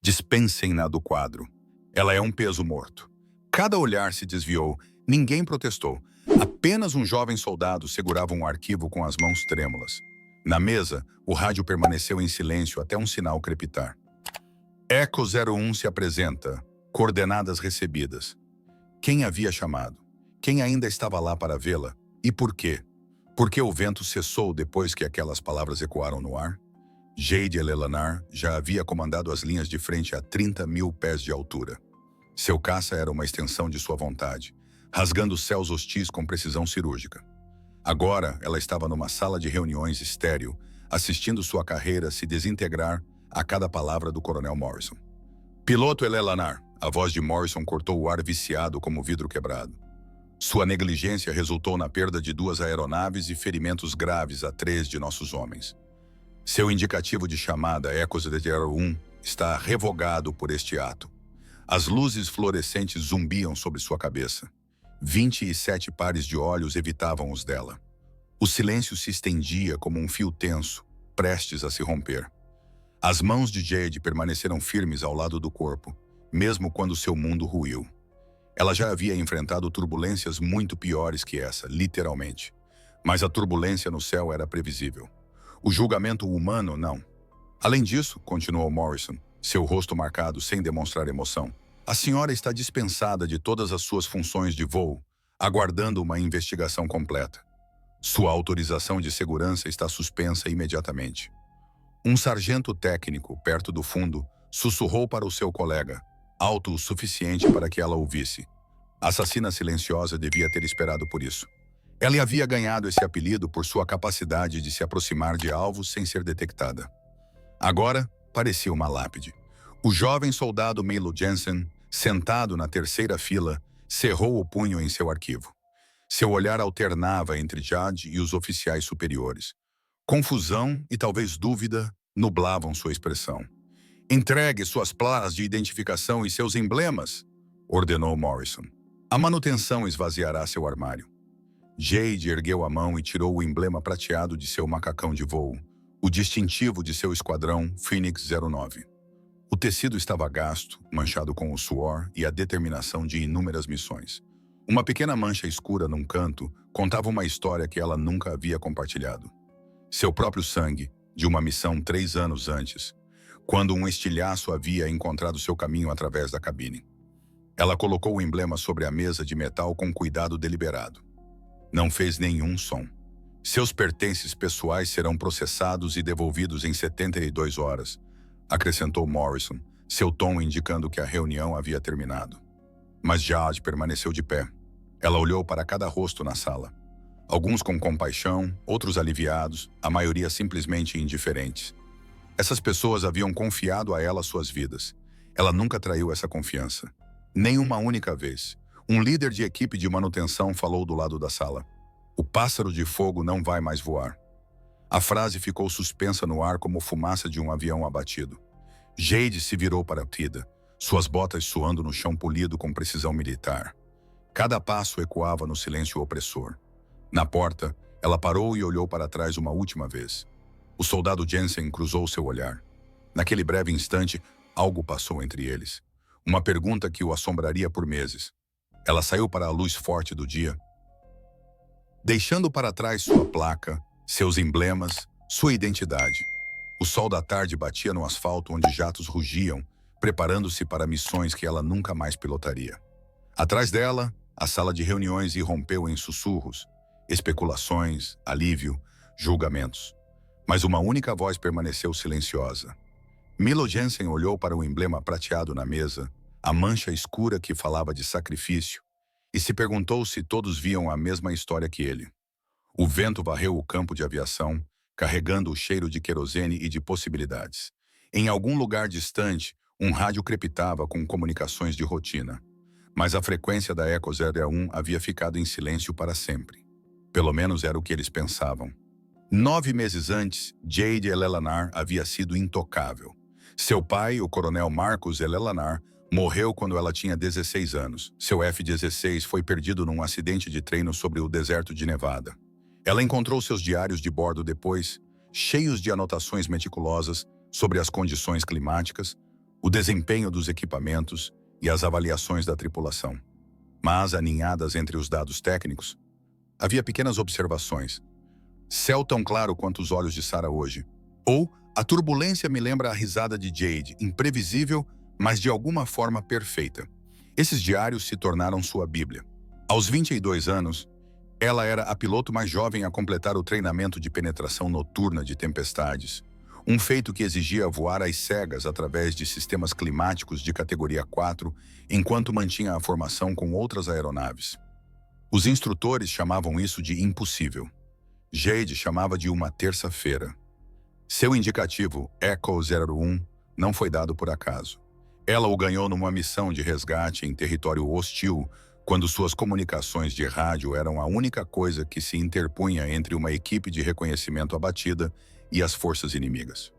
Dispensem-na do quadro. Ela é um peso morto. Cada olhar se desviou. Ninguém protestou. Apenas um jovem soldado segurava um arquivo com as mãos trêmulas. Na mesa, o rádio permaneceu em silêncio até um sinal crepitar. Eco 01 se apresenta. Coordenadas recebidas. Quem havia chamado? Quem ainda estava lá para vê-la? E por quê? Por que o vento cessou depois que aquelas palavras ecoaram no ar? Jade Elelanar já havia comandado as linhas de frente a 30.000 pés de altura. Seu caça era uma extensão de sua vontade, rasgando céus hostis com precisão cirúrgica. Agora, ela estava numa sala de reuniões estéril, assistindo sua carreira se desintegrar a cada palavra do Coronel Morrison. Piloto Elelanar, a voz de Morrison cortou o ar viciado como vidro quebrado. Sua negligência resultou na perda de 2 aeronaves e ferimentos graves a 3 de nossos homens. Seu indicativo de chamada Eco 01 está revogado por este ato. As luzes fluorescentes zumbiam sobre sua cabeça. 27 pares de olhos evitavam os dela. O silêncio se estendia como um fio tenso, prestes a se romper. As mãos de Jade permaneceram firmes ao lado do corpo, mesmo quando seu mundo ruiu. Ela já havia enfrentado turbulências muito piores que essa, literalmente. Mas a turbulência no céu era previsível. O julgamento humano, não. Além disso, continuou Morrison, seu rosto marcado sem demonstrar emoção, a senhora está dispensada de todas as suas funções de voo, aguardando uma investigação completa. Sua autorização de segurança está suspensa imediatamente. Um sargento técnico, perto do fundo, sussurrou para o seu colega, alto o suficiente para que ela ouvisse. A assassina silenciosa devia ter esperado por isso. Ela havia ganhado esse apelido por sua capacidade de se aproximar de alvos sem ser detectada. Agora, parecia uma lápide. O jovem soldado Milo Jensen, sentado na terceira fila, cerrou o punho em seu arquivo. Seu olhar alternava entre Jade e os oficiais superiores. Confusão e talvez dúvida nublavam sua expressão. Entregue suas placas de identificação e seus emblemas, ordenou Morrison. A manutenção esvaziará seu armário. Jade ergueu a mão e tirou o emblema prateado de seu macacão de voo, o distintivo de seu esquadrão Phoenix 09. O tecido estava gasto, manchado com o suor e a determinação de inúmeras missões. Uma pequena mancha escura num canto contava uma história que ela nunca havia compartilhado. Seu próprio sangue, de uma missão 3 anos antes, quando um estilhaço havia encontrado seu caminho através da cabine. Ela colocou o emblema sobre a mesa de metal com cuidado deliberado. Não fez nenhum som. Seus pertences pessoais serão processados e devolvidos em 72 horas, acrescentou Morrison, seu tom indicando que a reunião havia terminado. Mas Jade permaneceu de pé. Ela olhou para cada rosto na sala. Alguns com compaixão, outros aliviados, a maioria simplesmente indiferentes. Essas pessoas haviam confiado a ela suas vidas. Ela nunca traiu essa confiança. Nem uma única vez. Um líder de equipe de manutenção falou do lado da sala. O pássaro de fogo não vai mais voar. A frase ficou suspensa no ar como fumaça de um avião abatido. Jade se virou para Tida, suas botas suando no chão polido com precisão militar. Cada passo ecoava no silêncio opressor. Na porta, ela parou e olhou para trás uma última vez. O soldado Jensen cruzou seu olhar. Naquele breve instante, algo passou entre eles. Uma pergunta que o assombraria por meses. Ela saiu para a luz forte do dia, deixando para trás sua placa, seus emblemas, sua identidade. O sol da tarde batia no asfalto onde jatos rugiam, preparando-se para missões que ela nunca mais pilotaria. Atrás dela, a sala de reuniões irrompeu em sussurros, especulações, alívio, julgamentos. Mas uma única voz permaneceu silenciosa. Milo Jensen olhou para o emblema prateado na mesa, a mancha escura que falava de sacrifício, e se perguntou se todos viam a mesma história que ele. O vento varreu o campo de aviação, carregando o cheiro de querosene e de possibilidades. Em algum lugar distante, um rádio crepitava com comunicações de rotina. Mas a frequência da Eco 01 havia ficado em silêncio para sempre. Pelo menos era o que eles pensavam. 9 meses antes, Jade Elelanar havia sido intocável. Seu pai, o coronel Marcus Elelanar, morreu quando ela tinha 16 anos. Seu F-16 foi perdido num acidente de treino sobre o deserto de Nevada. Ela encontrou seus diários de bordo depois, cheios de anotações meticulosas sobre as condições climáticas, o desempenho dos equipamentos e as avaliações da tripulação. Mas, aninhadas entre os dados técnicos, havia pequenas observações. Céu tão claro quanto os olhos de Sarah hoje. Ou, a turbulência me lembra a risada de Jade, imprevisível, mas de alguma forma perfeita. Esses diários se tornaram sua Bíblia. Aos 22 anos, ela era a piloto mais jovem a completar o treinamento de penetração noturna de tempestades, um feito que exigia voar às cegas através de sistemas climáticos de categoria 4, enquanto mantinha a formação com outras aeronaves. Os instrutores chamavam isso de impossível. Jade chamava de uma terça-feira. Seu indicativo, Echo 01, não foi dado por acaso. Ela o ganhou numa missão de resgate em território hostil, quando suas comunicações de rádio eram a única coisa que se interpunha entre uma equipe de reconhecimento abatida e as forças inimigas.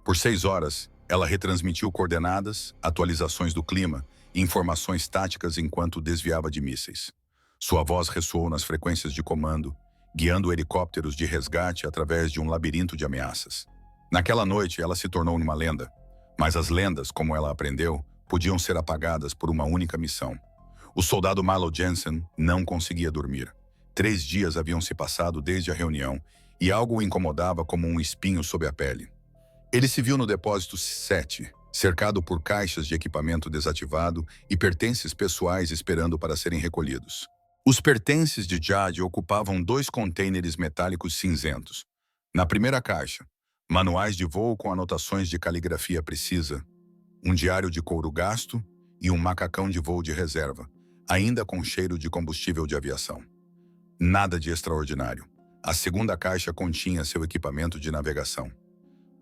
Por 6 horas, ela retransmitiu coordenadas, atualizações do clima e informações táticas enquanto desviava de mísseis. Sua voz ressoou nas frequências de comando, guiando helicópteros de resgate através de um labirinto de ameaças. Naquela noite, ela se tornou uma lenda, mas as lendas, como ela aprendeu, podiam ser apagadas por uma única missão. O soldado Milo Jensen não conseguia dormir. 3 dias haviam se passado desde a reunião e algo o incomodava como um espinho sob a pele. Ele se viu no depósito 7, cercado por caixas de equipamento desativado e pertences pessoais esperando para serem recolhidos. Os pertences de Jade ocupavam 2 contêineres metálicos cinzentos. Na primeira caixa, manuais de voo com anotações de caligrafia precisa, um diário de couro gasto e um macacão de voo de reserva, ainda com cheiro de combustível de aviação. Nada de extraordinário. A segunda caixa continha seu equipamento de navegação.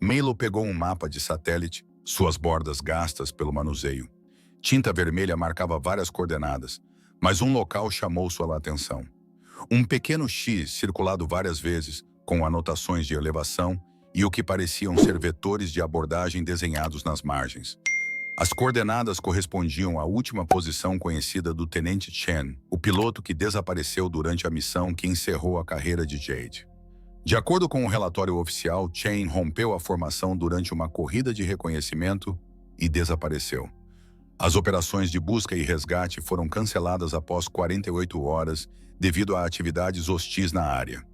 Milo pegou um mapa de satélite, suas bordas gastas pelo manuseio. Tinta vermelha marcava várias coordenadas, mas um local chamou sua atenção. Um pequeno X circulado várias vezes, com anotações de elevação e o que pareciam ser vetores de abordagem desenhados nas margens. As coordenadas correspondiam à última posição conhecida do Tenente Chen, o piloto que desapareceu durante a missão que encerrou a carreira de Jade. De acordo com o relatório oficial, Chen rompeu a formação durante uma corrida de reconhecimento e desapareceu. As operações de busca e resgate foram canceladas após 48 horas devido a atividades hostis na área.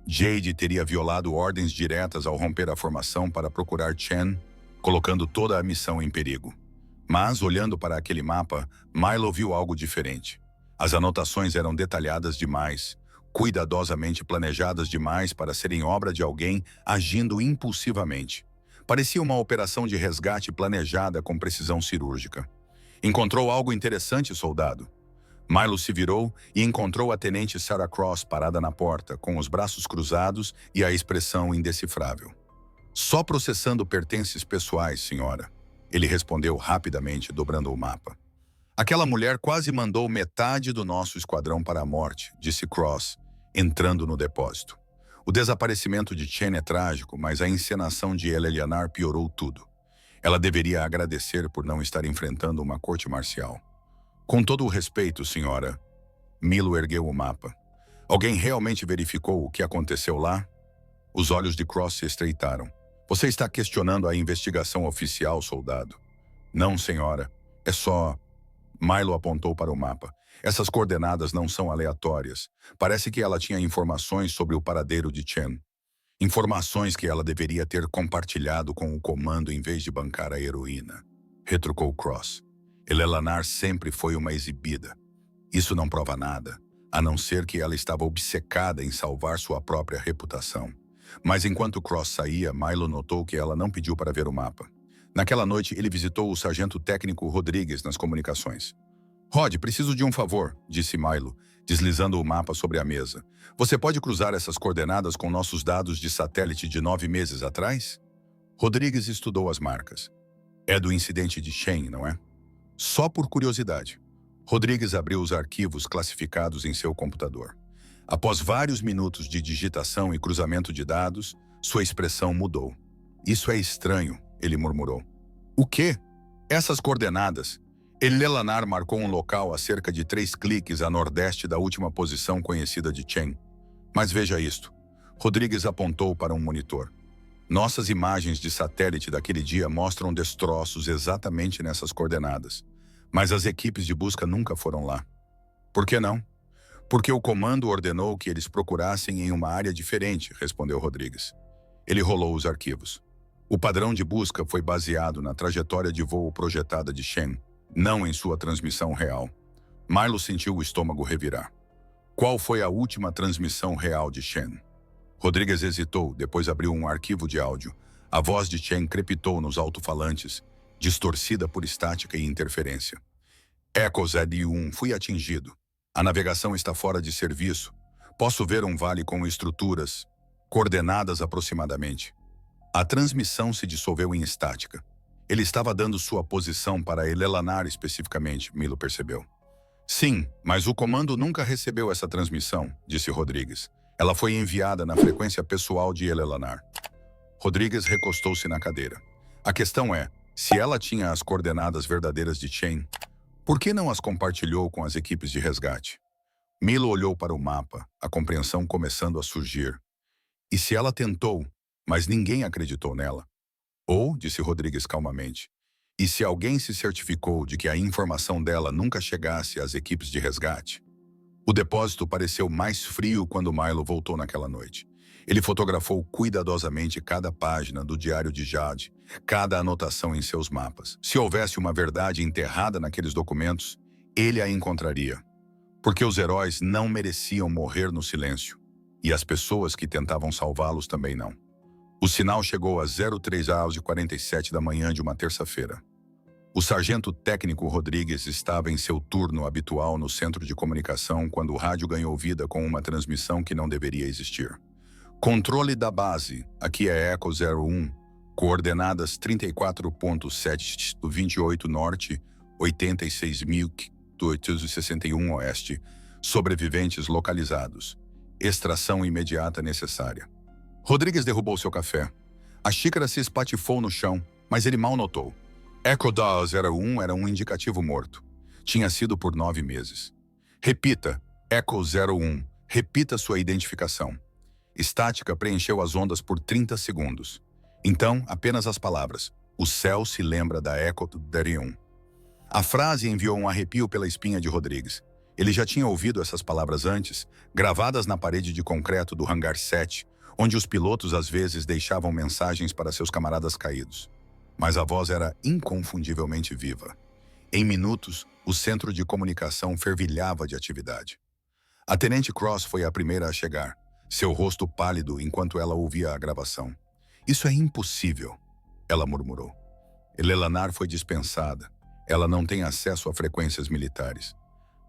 Jade teria violado ordens diretas ao romper a formação para procurar Chen, colocando toda a missão em perigo. Mas, olhando para aquele mapa, Milo viu algo diferente. As anotações eram detalhadas demais, cuidadosamente planejadas demais para serem obra de alguém agindo impulsivamente. Parecia uma operação de resgate planejada com precisão cirúrgica. Encontrou algo interessante, soldado. Milo se virou e encontrou a tenente Sarah Cross parada na porta, com os braços cruzados e a expressão indecifrável. Só processando pertences pessoais, senhora. Ele respondeu rapidamente, dobrando o mapa. Aquela mulher quase mandou metade do nosso esquadrão para a morte, disse Cross, entrando no depósito. O desaparecimento de Chen é trágico, mas a encenação de Eleanor piorou tudo. Ela deveria agradecer por não estar enfrentando uma corte marcial. Com todo o respeito, senhora. Milo ergueu o mapa. Alguém realmente verificou o que aconteceu lá? Os olhos de Cross se estreitaram. Você está questionando a investigação oficial, soldado? Não, senhora. É só... Milo apontou para o mapa. Essas coordenadas não são aleatórias. Parece que ela tinha informações sobre o paradeiro de Chen. Informações que ela deveria ter compartilhado com o comando em vez de bancar a heroína. Retrucou Cross. Eleanor sempre foi uma exibida. Isso não prova nada, a não ser que ela estava obcecada em salvar sua própria reputação. Mas enquanto Cross saía, Milo notou que ela não pediu para ver o mapa. Naquela noite, ele visitou o sargento técnico Rodrigues nas comunicações. Rod, preciso de um favor, disse Milo, deslizando o mapa sobre a mesa. Você pode cruzar essas coordenadas com nossos dados de satélite de 9 meses atrás? Rodrigues estudou as marcas. É do incidente de Chen, não é? Só por curiosidade. Rodrigues abriu os arquivos classificados em seu computador. Após vários minutos de digitação e cruzamento de dados, sua expressão mudou. Isso é estranho, ele murmurou. O quê? Essas coordenadas. Eleanor marcou um local a cerca de 3 cliques a nordeste da última posição conhecida de Chen. Mas veja isto. Rodrigues apontou para um monitor. Nossas imagens de satélite daquele dia mostram destroços exatamente nessas coordenadas. Mas as equipes de busca nunca foram lá. Por que não? Porque o comando ordenou que eles procurassem em uma área diferente, respondeu Rodrigues. Ele rolou os arquivos. O padrão de busca foi baseado na trajetória de voo projetada de Shen, não em sua transmissão real. Milo sentiu o estômago revirar. Qual foi a última transmissão real de Shen? Rodrigues hesitou, depois abriu um arquivo de áudio. A voz de Chen crepitou nos alto-falantes, distorcida por estática e interferência. Echo ZD1, fui atingido. A navegação está fora de serviço. Posso ver um vale com estruturas, coordenadas aproximadamente. A transmissão se dissolveu em estática. Ele estava dando sua posição para Elelanar especificamente, Milo percebeu. Sim, mas o comando nunca recebeu essa transmissão, disse Rodrigues. Ela foi enviada na frequência pessoal de Elelanar. Rodrigues recostou-se na cadeira. A questão é, se ela tinha as coordenadas verdadeiras de Chen, por que não as compartilhou com as equipes de resgate? Milo olhou para o mapa, a compreensão começando a surgir. E se ela tentou, mas ninguém acreditou nela? Ou, disse Rodrigues calmamente, e se alguém se certificou de que a informação dela nunca chegasse às equipes de resgate? O depósito pareceu mais frio quando Milo voltou naquela noite. Ele fotografou cuidadosamente cada página do diário de Jade, cada anotação em seus mapas. Se houvesse uma verdade enterrada naqueles documentos, ele a encontraria. Porque os heróis não mereciam morrer no silêncio. E as pessoas que tentavam salvá-los também não. O sinal chegou às 03h47 da manhã de uma terça-feira. O sargento técnico Rodrigues estava em seu turno habitual no centro de comunicação quando o rádio ganhou vida com uma transmissão que não deveria existir. Controle da base, aqui é Echo 01, coordenadas 34.7 do 28 Norte, 86.861 Oeste, sobreviventes localizados. Extração imediata necessária. Rodrigues derrubou seu café. A xícara se espatifou no chão, mas ele mal notou. Echo da 01 era um indicativo morto. Tinha sido por 9 meses. Repita, Echo 01, repita sua identificação. Estática preencheu as ondas por 30 segundos. Então, apenas as palavras. O céu se lembra da Echo 01. A frase enviou um arrepio pela espinha de Rodrigues. Ele já tinha ouvido essas palavras antes, gravadas na parede de concreto do Hangar 7, onde os pilotos às vezes deixavam mensagens para seus camaradas caídos. Mas a voz era inconfundivelmente viva. Em minutos, o centro de comunicação fervilhava de atividade. A Tenente Cross foi a primeira a chegar, seu rosto pálido enquanto ela ouvia a gravação. Isso é impossível, ela murmurou. Elelanar foi dispensada. Ela não tem acesso a frequências militares.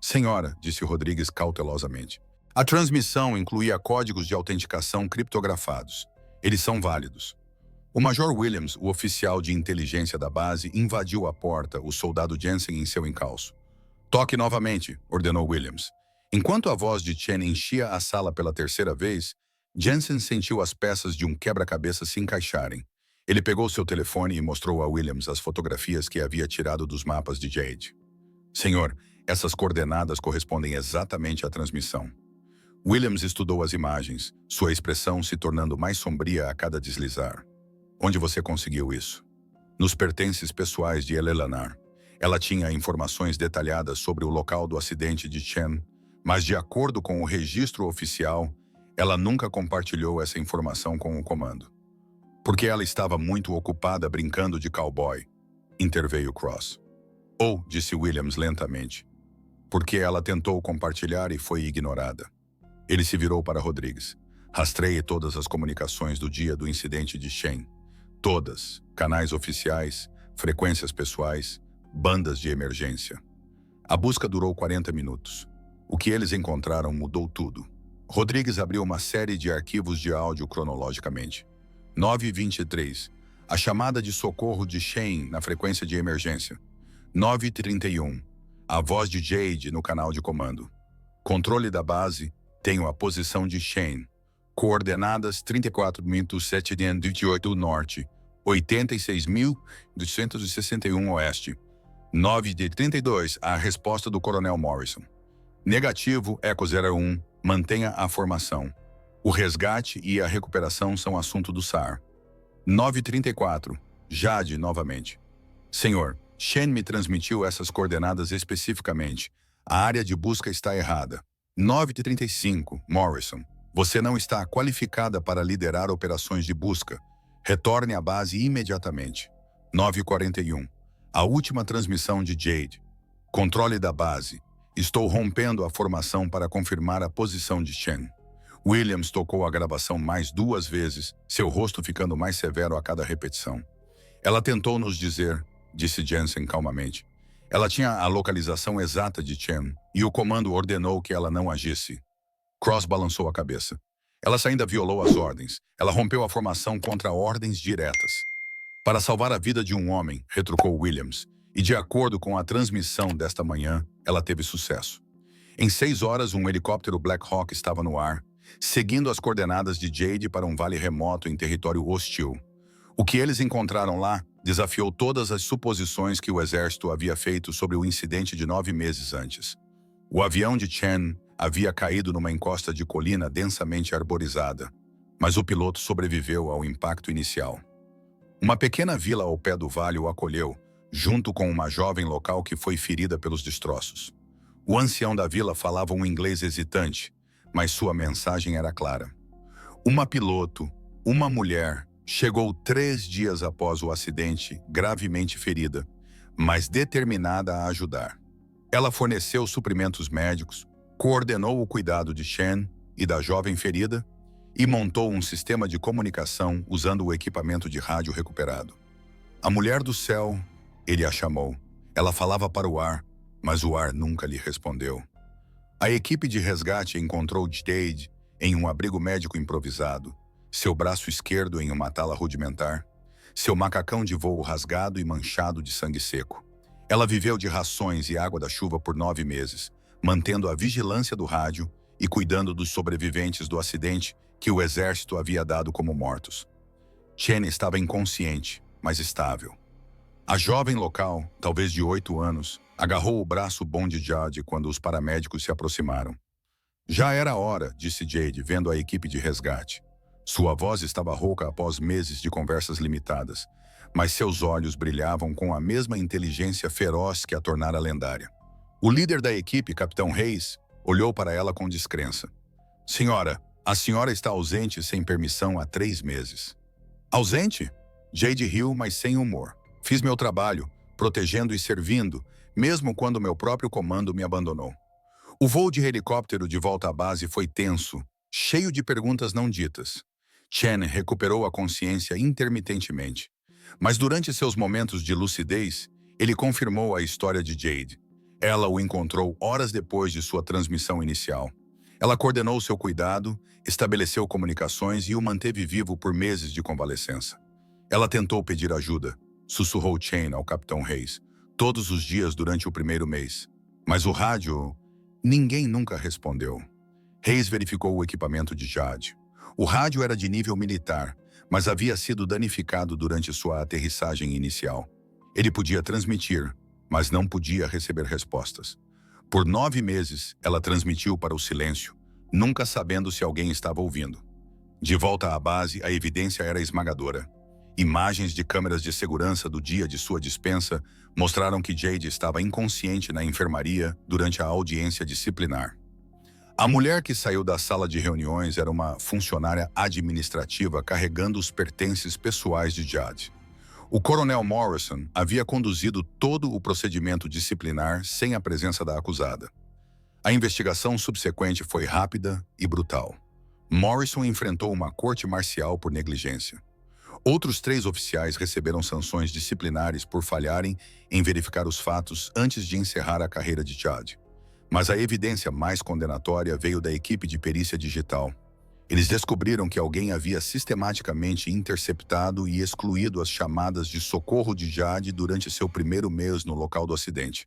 Senhora, disse Rodrigues cautelosamente. A transmissão incluía códigos de autenticação criptografados. Eles são válidos. O Major Williams, o oficial de inteligência da base, invadiu a porta, o soldado Jensen em seu encalço. Toque novamente, ordenou Williams. Enquanto a voz de Chen enchia a sala pela terceira vez, Jensen sentiu as peças de um quebra-cabeça se encaixarem. Ele pegou seu telefone e mostrou a Williams as fotografias que havia tirado dos mapas de Jade. Senhor, essas coordenadas correspondem exatamente à transmissão. Williams estudou as imagens, sua expressão se tornando mais sombria a cada deslizar. Onde você conseguiu isso? Nos pertences pessoais de Elelanar. Ela tinha informações detalhadas sobre o local do acidente de Chen, mas de acordo com o registro oficial, ela nunca compartilhou essa informação com o comando. Porque ela estava muito ocupada brincando de cowboy, interveio Cross. Ou, disse Williams lentamente, porque ela tentou compartilhar e foi ignorada. Ele se virou para Rodrigues. Rastreie todas as comunicações do dia do incidente de Shen. Todas, canais oficiais, frequências pessoais, bandas de emergência. A busca durou 40 minutos. O que eles encontraram mudou tudo. Rodrigues abriu uma série de arquivos de áudio cronologicamente. 9h23, a chamada de socorro de Shen na frequência de emergência. 9h31, a voz de Jade no canal de comando. Controle da base, tenho a posição de Shen. Coordenadas 34.728 Norte, 86.261 Oeste. 9h32, a resposta do Coronel Morrison. Negativo, Echo 01, mantenha a formação. O resgate e a recuperação são assunto do SAR. 9h34. Jade novamente. Senhor, Shen me transmitiu essas coordenadas especificamente. A área de busca está errada. 9h35. Morrison. Você não está qualificada para liderar operações de busca. Retorne à base imediatamente. 9h41. A última transmissão de Jade. Controle da base. Estou rompendo a formação para confirmar a posição de Shen. Williams tocou a gravação mais 2 vezes, seu rosto ficando mais severo a cada repetição. Ela tentou nos dizer, disse Jensen calmamente. Ela tinha a localização exata de Chen e o comando ordenou que ela não agisse. Cross balançou a cabeça. Ela ainda violou as ordens. Ela rompeu a formação contra ordens diretas. Para salvar a vida de um homem, retrucou Williams, e de acordo com a transmissão desta manhã, ela teve sucesso. Em 6 horas, um helicóptero Black Hawk estava no ar, seguindo as coordenadas de Jade para um vale remoto em território hostil. O que eles encontraram lá desafiou todas as suposições que o exército havia feito sobre o incidente de 9 meses antes. O avião de Chen havia caído numa encosta de colina densamente arborizada, mas o piloto sobreviveu ao impacto inicial. Uma pequena vila ao pé do vale o acolheu, junto com uma jovem local que foi ferida pelos destroços. O ancião da vila falava um inglês hesitante, mas sua mensagem era clara. Uma piloto, uma mulher, chegou 3 dias após o acidente, gravemente ferida, mas determinada a ajudar. Ela forneceu suprimentos médicos, coordenou o cuidado de Shen e da jovem ferida e montou um sistema de comunicação usando o equipamento de rádio recuperado. A mulher do céu, ele a chamou. Ela falava para o ar, mas o ar nunca lhe respondeu. A equipe de resgate encontrou Jade em um abrigo médico improvisado, seu braço esquerdo em uma tala rudimentar, seu macacão de voo rasgado e manchado de sangue seco. Ela viveu de rações e água da chuva por 9 meses, mantendo a vigilância do rádio e cuidando dos sobreviventes do acidente que o exército havia dado como mortos. Chen estava inconsciente, mas estável. A jovem local, talvez de 8 anos, agarrou o braço bom de Jade quando os paramédicos se aproximaram. Já era hora, disse Jade, vendo a equipe de resgate. Sua voz estava rouca após meses de conversas limitadas, mas seus olhos brilhavam com a mesma inteligência feroz que a tornara lendária. O líder da equipe, Capitão Hayes, olhou para ela com descrença. Senhora, a senhora está ausente sem permissão há 3 meses. Ausente? Jade riu, mas sem humor. Fiz meu trabalho, protegendo e servindo, mesmo quando meu próprio comando me abandonou. O voo de helicóptero de volta à base foi tenso, cheio de perguntas não ditas. Chen recuperou a consciência intermitentemente. Mas durante seus momentos de lucidez, ele confirmou a história de Jade. Ela o encontrou horas depois de sua transmissão inicial. Ela coordenou seu cuidado, estabeleceu comunicações e o manteve vivo por meses de convalescença. Ela tentou pedir ajuda, sussurrou Chen ao Capitão Hayes, todos os dias durante o primeiro mês. Mas o rádio... Ninguém nunca respondeu. Hayes verificou o equipamento de Jade. O rádio era de nível militar, mas havia sido danificado durante sua aterrissagem inicial. Ele podia transmitir, mas não podia receber respostas. Por 9 meses, ela transmitiu para o silêncio, nunca sabendo se alguém estava ouvindo. De volta à base, a evidência era esmagadora. Imagens de câmeras de segurança do dia de sua dispensa mostraram que Jade estava inconsciente na enfermaria durante a audiência disciplinar. A mulher que saiu da sala de reuniões era uma funcionária administrativa carregando os pertences pessoais de Jade. O coronel Morrison havia conduzido todo o procedimento disciplinar sem a presença da acusada. A investigação subsequente foi rápida e brutal. Morrison enfrentou uma corte marcial por negligência. Outros 3 oficiais receberam sanções disciplinares por falharem em verificar os fatos antes de encerrar a carreira de Jade. Mas a evidência mais condenatória veio da equipe de perícia digital. Eles descobriram que alguém havia sistematicamente interceptado e excluído as chamadas de socorro de Jade durante seu primeiro mês no local do acidente.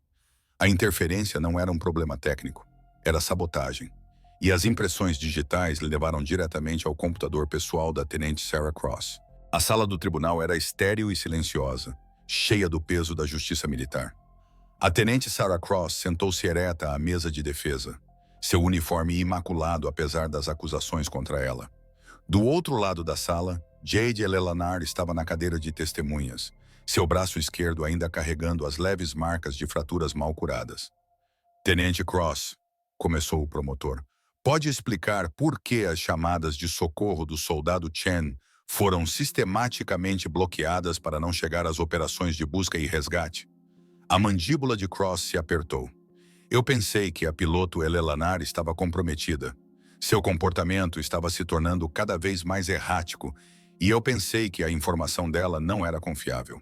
A interferência não era um problema técnico, era sabotagem. E as impressões digitais levaram diretamente ao computador pessoal da tenente Sarah Cross. A sala do tribunal era estéril e silenciosa, cheia do peso da justiça militar. A tenente Sarah Cross sentou-se ereta à mesa de defesa, seu uniforme imaculado apesar das acusações contra ela. Do outro lado da sala, Jade Elelanar estava na cadeira de testemunhas, seu braço esquerdo ainda carregando as leves marcas de fraturas mal curadas. Tenente Cross, começou o promotor, pode explicar por que as chamadas de socorro do soldado Chen foram sistematicamente bloqueadas para não chegar às operações de busca e resgate? A mandíbula de Cross se apertou. Eu pensei que a piloto Elelanar estava comprometida. Seu comportamento estava se tornando cada vez mais errático e eu pensei que a informação dela não era confiável.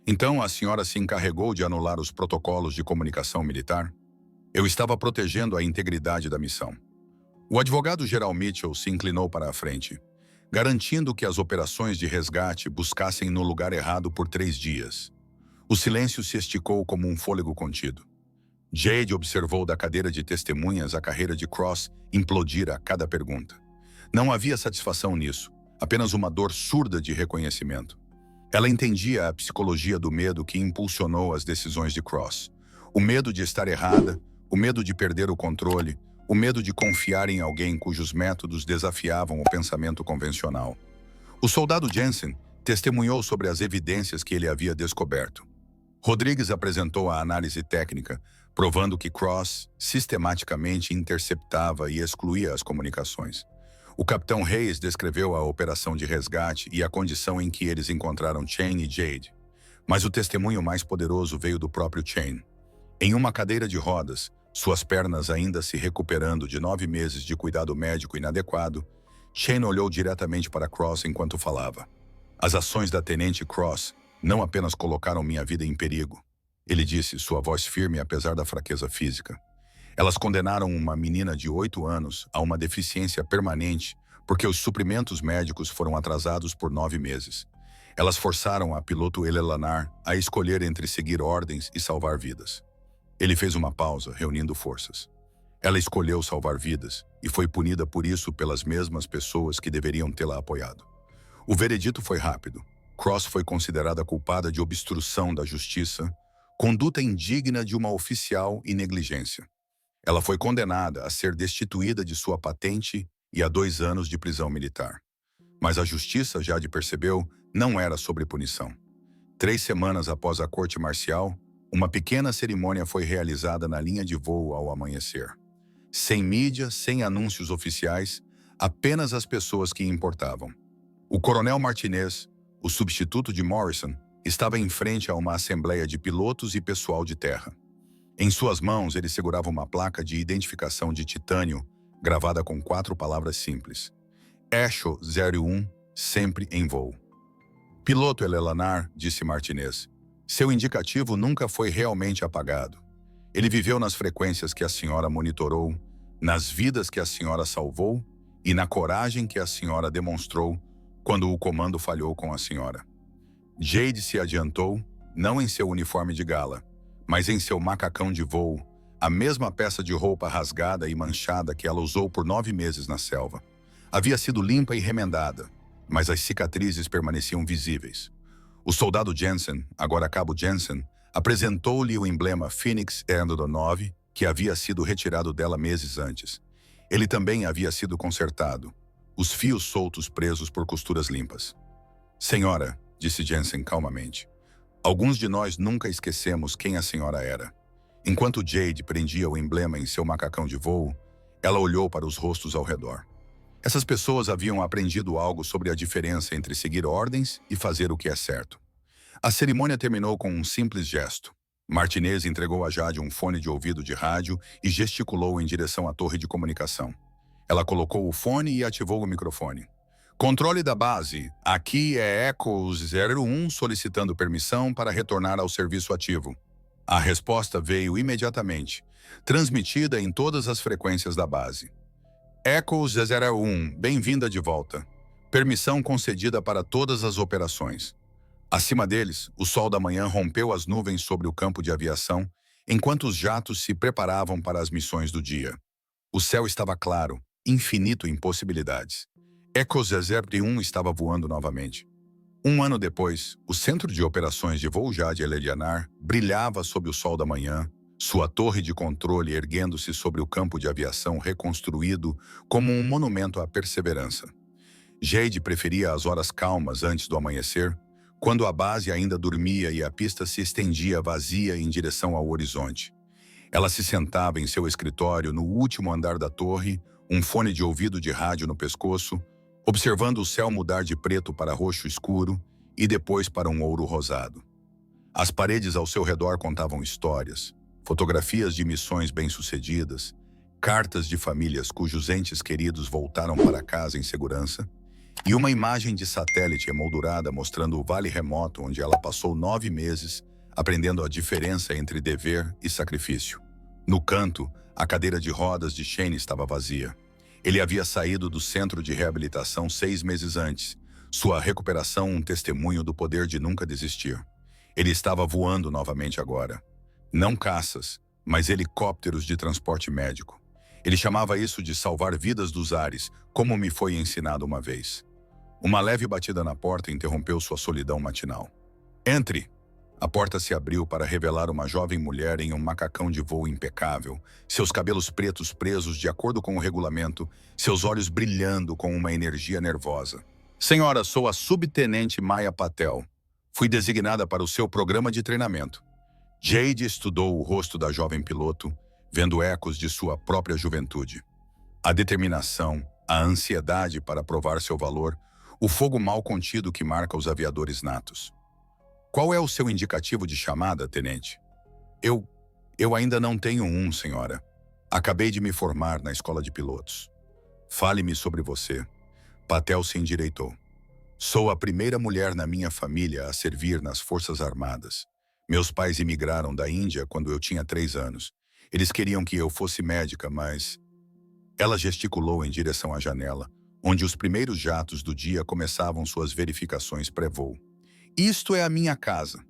Então a senhora se encarregou de anular os protocolos de comunicação militar? Eu estava protegendo a integridade da missão. O advogado-geral Mitchell se inclinou para a frente, garantindo que as operações de resgate buscassem no lugar errado por 3 dias. O silêncio se esticou como um fôlego contido. Jade observou da cadeira de testemunhas a carreira de Cross implodir a cada pergunta. Não havia satisfação nisso, apenas uma dor surda de reconhecimento. Ela entendia a psicologia do medo que impulsionou as decisões de Cross. O medo de estar errada, o medo de perder o controle, o medo de confiar em alguém cujos métodos desafiavam o pensamento convencional. O soldado Jensen testemunhou sobre as evidências que ele havia descoberto. Rodrigues apresentou a análise técnica, provando que Cross sistematicamente interceptava e excluía as comunicações. O capitão Hayes descreveu a operação de resgate e a condição em que eles encontraram Chen e Jade. Mas o testemunho mais poderoso veio do próprio Chen. Em uma cadeira de rodas, suas pernas ainda se recuperando de 9 meses de cuidado médico inadequado, Chen olhou diretamente para Cross enquanto falava. As ações da Tenente Cross não apenas colocaram minha vida em perigo. Ele disse, sua voz firme apesar da fraqueza física. Elas condenaram uma menina de 8 anos a uma deficiência permanente porque os suprimentos médicos foram atrasados por 9 meses. Elas forçaram a piloto Elelanar a escolher entre seguir ordens e salvar vidas. Ele fez uma pausa, reunindo forças. Ela escolheu salvar vidas e foi punida por isso pelas mesmas pessoas que deveriam tê-la apoiado. O veredito foi rápido. Cross foi considerada culpada de obstrução da justiça, conduta indigna de uma oficial e negligência. Ela foi condenada a ser destituída de sua patente e a 2 anos de prisão militar. Mas a justiça, Jade percebeu, não era sobre punição. 3 semanas após a corte marcial, uma pequena cerimônia foi realizada na linha de voo ao amanhecer. Sem mídia, sem anúncios oficiais, apenas as pessoas que importavam. O coronel Martinez, o substituto de Morrison, estava em frente a uma assembleia de pilotos e pessoal de terra. Em suas mãos, ele segurava uma placa de identificação de titânio, gravada com 4 palavras simples. Echo 01, sempre em voo. Piloto Elelanar, disse Martinez, seu indicativo nunca foi realmente apagado. Ele viveu nas frequências que a senhora monitorou, nas vidas que a senhora salvou e na coragem que a senhora demonstrou quando o comando falhou com a senhora. Jade se adiantou, não em seu uniforme de gala, mas em seu macacão de voo, a mesma peça de roupa rasgada e manchada que ela usou por 9 meses na selva. Havia sido limpa e remendada, mas as cicatrizes permaneciam visíveis. O soldado Jensen, agora cabo Jensen, apresentou-lhe o emblema Phoenix Endor 9, que havia sido retirado dela meses antes. Ele também havia sido consertado, os fios soltos presos por costuras limpas. Senhora, disse Jensen calmamente, alguns de nós nunca esquecemos quem a senhora era. Enquanto Jade prendia o emblema em seu macacão de voo, ela olhou para os rostos ao redor. Essas pessoas haviam aprendido algo sobre a diferença entre seguir ordens e fazer o que é certo. A cerimônia terminou com um simples gesto. Martinez entregou a Jade um fone de ouvido de rádio e gesticulou em direção à torre de comunicação. Ela colocou o fone e ativou o microfone. Controle da base. Aqui é Echo 01 solicitando permissão para retornar ao serviço ativo. A resposta veio imediatamente, transmitida em todas as frequências da base. Echo 01, bem-vinda de volta. Permissão concedida para todas as operações. Acima deles, o sol da manhã rompeu as nuvens sobre o campo de aviação, enquanto os jatos se preparavam para as missões do dia. O céu estava claro, infinito em possibilidades. Echo 01 estava voando novamente. 1 ano depois, o Centro de Operações de Voo Jade Elelanar brilhava sob o sol da manhã, sua torre de controle erguendo-se sobre o campo de aviação reconstruído como um monumento à perseverança. Jade preferia as horas calmas antes do amanhecer, quando a base ainda dormia e a pista se estendia vazia em direção ao horizonte. Ela se sentava em seu escritório no último andar da torre, um fone de ouvido de rádio no pescoço, observando o céu mudar de preto para roxo escuro e depois para um ouro rosado. As paredes ao seu redor contavam histórias, fotografias de missões bem-sucedidas, cartas de famílias cujos entes queridos voltaram para casa em segurança, e uma imagem de satélite emoldurada mostrando o vale remoto onde ela passou 9 meses aprendendo a diferença entre dever e sacrifício. No canto, a cadeira de rodas de Shane estava vazia. Ele havia saído do centro de reabilitação 6 meses antes, sua recuperação um testemunho do poder de nunca desistir. Ele estava voando novamente agora. Não caças, mas helicópteros de transporte médico. Ele chamava isso de salvar vidas dos ares, como me foi ensinado uma vez. Uma leve batida na porta interrompeu sua solidão matinal. Entre! A porta se abriu para revelar uma jovem mulher em um macacão de voo impecável, seus cabelos pretos presos de acordo com o regulamento, seus olhos brilhando com uma energia nervosa. Senhora, sou a subtenente Maya Patel. Fui designada para o seu programa de treinamento. Jade estudou o rosto da jovem piloto, vendo ecos de sua própria juventude. A determinação, a ansiedade para provar seu valor, o fogo mal contido que marca os aviadores natos. Qual é o seu indicativo de chamada, tenente? Eu ainda não tenho um, senhora. Acabei de me formar na escola de pilotos. Fale-me sobre você. Patel se endireitou. Sou a primeira mulher na minha família a servir nas Forças Armadas. Meus pais imigraram da Índia quando eu tinha 3 anos. Eles queriam que eu fosse médica, mas... Ela gesticulou em direção à janela, onde os primeiros jatos do dia começavam suas verificações pré-voo. Isto é a minha casa.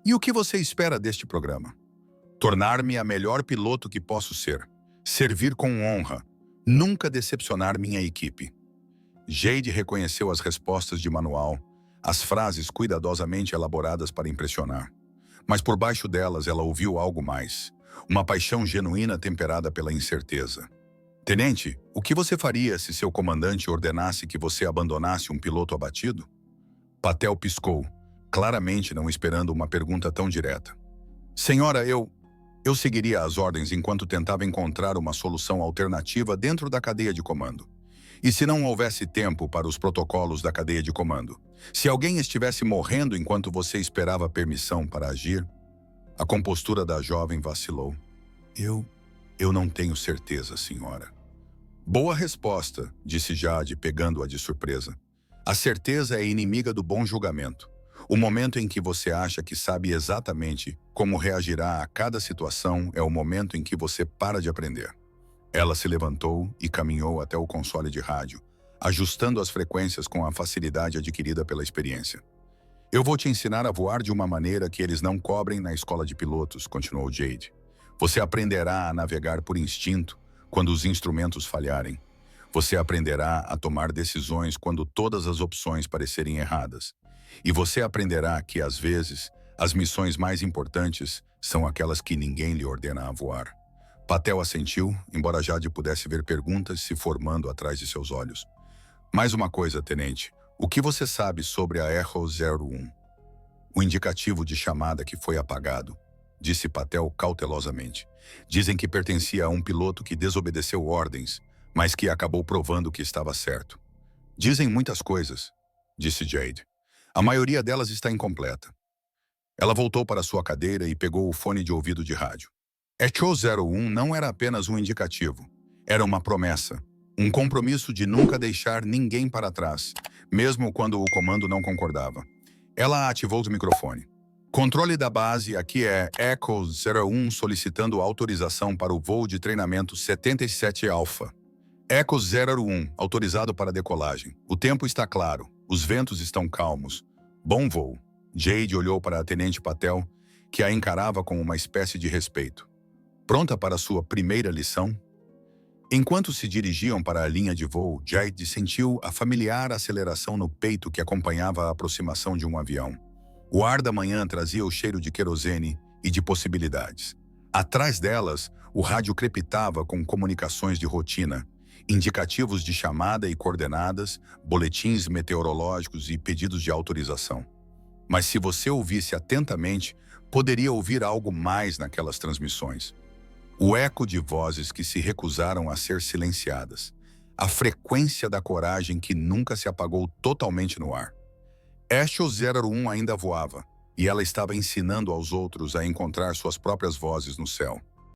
E o que você espera deste programa? Tornar-me a melhor piloto que posso ser. Servir com honra. Nunca decepcionar minha equipe. Jade reconheceu as respostas de manual, as frases cuidadosamente elaboradas para impressionar. Mas por baixo delas ela ouviu algo mais. Uma paixão genuína temperada pela incerteza. Tenente, o que você faria se seu comandante ordenasse que você abandonasse um piloto abatido? Patel piscou, claramente não esperando uma pergunta tão direta. Senhora, eu seguiria as ordens enquanto tentava encontrar uma solução alternativa dentro da cadeia de comando. E se não houvesse tempo para os protocolos da cadeia de comando? Se alguém estivesse morrendo enquanto você esperava permissão para agir? A compostura da jovem vacilou. Eu não tenho certeza, senhora. Boa resposta, disse Jade, pegando-a de surpresa. A certeza é inimiga do bom julgamento. O momento em que você acha que sabe exatamente como reagirá a cada situação é o momento em que você para de aprender. Ela se levantou e caminhou até o console de rádio, ajustando as frequências com a facilidade adquirida pela experiência. Eu vou te ensinar a voar de uma maneira que eles não cobrem na escola de pilotos, continuou Jade. Você aprenderá a navegar por instinto quando os instrumentos falharem. Você aprenderá a tomar decisões quando todas as opções parecerem erradas. E você aprenderá que, às vezes, as missões mais importantes são aquelas que ninguém lhe ordena a voar. Patel assentiu, embora Jade pudesse ver perguntas se formando atrás de seus olhos. Mais uma coisa, tenente. O que você sabe sobre a Echo 01? O indicativo de chamada que foi apagado, disse Patel cautelosamente. Dizem que pertencia a um piloto que desobedeceu ordens, mas que acabou provando que estava certo. Dizem muitas coisas, disse Jade. A maioria delas está incompleta. Ela voltou para sua cadeira e pegou o fone de ouvido de rádio. Echo 01 não era apenas um indicativo. Era uma promessa. Um compromisso de nunca deixar ninguém para trás, mesmo quando o comando não concordava. Ela ativou o microfone. Controle da base, aqui é Echo 01 solicitando autorização para o voo de treinamento 77 Alpha. Echo 01, autorizado para decolagem. O tempo está claro. Os ventos estão calmos. Bom voo. Jade olhou para a tenente Patel, que a encarava com uma espécie de respeito. Pronta para sua primeira lição? Enquanto se dirigiam para a linha de voo, Jade sentiu a familiar aceleração no peito que acompanhava a aproximação de um avião. O ar da manhã trazia o cheiro de querosene e de possibilidades. Atrás delas, o rádio crepitava com comunicações de rotina, indicativos de chamada e coordenadas, boletins meteorológicos e pedidos de autorização. Mas se você ouvisse atentamente, poderia ouvir algo mais naquelas transmissões. O eco de vozes que se recusaram a ser silenciadas. A frequência da coragem que nunca se apagou totalmente no ar. Echo 01 ainda voava, e ela estava ensinando aos outros a encontrar suas próprias vozes no céu.